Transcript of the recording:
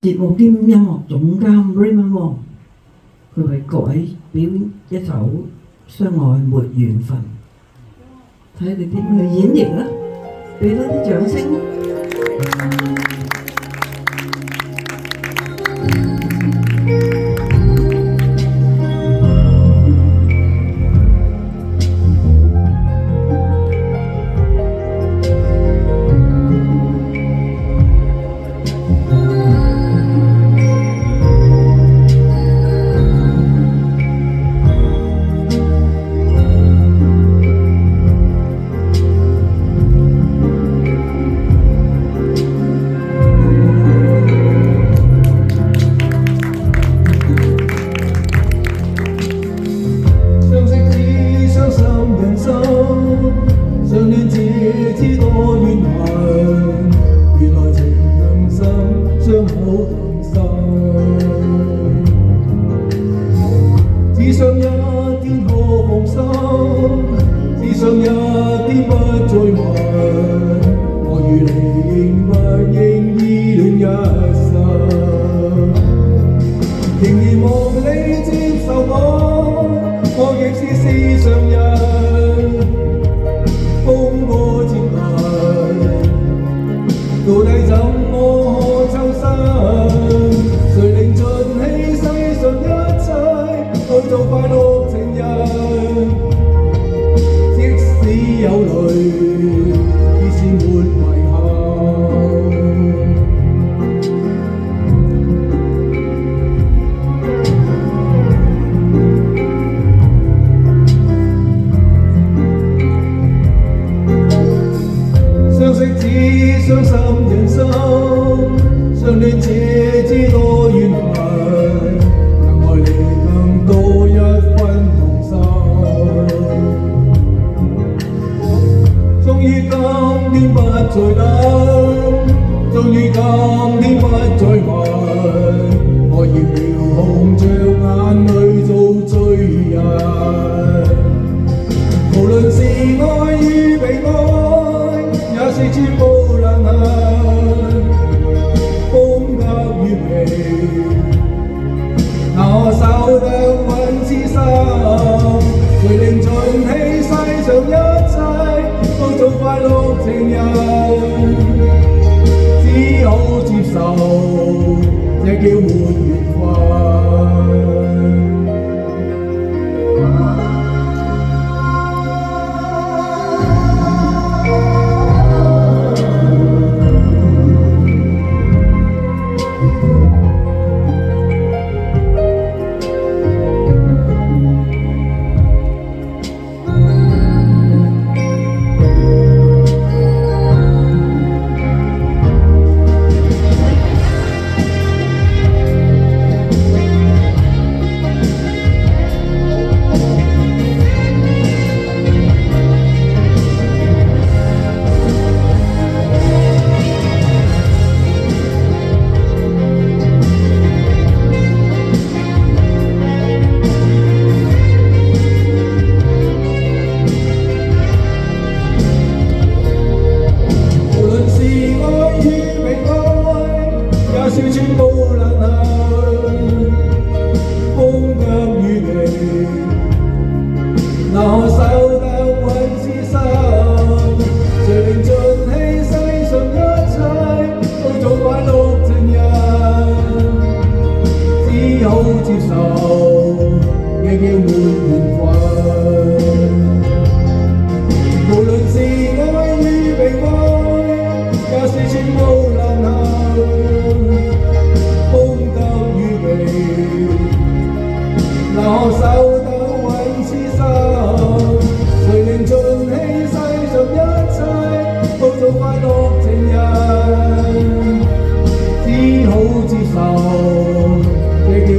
節目兼音樂總監 Raymond Wong，佢為各位表演一首《相愛沒緣分》，睇你點去演繹啦，俾多啲掌聲。只想一天可放心，只想一天不再問，我與你應不應依戀一生？仍然望你接受我亦是世上人，風波漸近，到底怎麼抽身？誰令盡棄世上一切，去做快樂情人？即使有淚，已是沒遺憾。相識只傷心人生，相戀且知多怨恨，能愛你更多一分痛心。終於今天不再等，終於今天不再問，我要紅着眼淚做罪人。無論是愛與被愛，也是全部難行。風急雨微，那守得穩此心，誰令盡棄世上一切，都做快樂情人？只好接受，這叫沒緣分。全部難行，風急雨微，那可守得穩此心？誰令盡棄世上一切，都做快樂情人？只好接受，這叫沒緣分。無論是愛與被愛，也是全部難行。那可守得穩此心？誰令盡棄世上一切，都做快樂情人？只好接受，這叫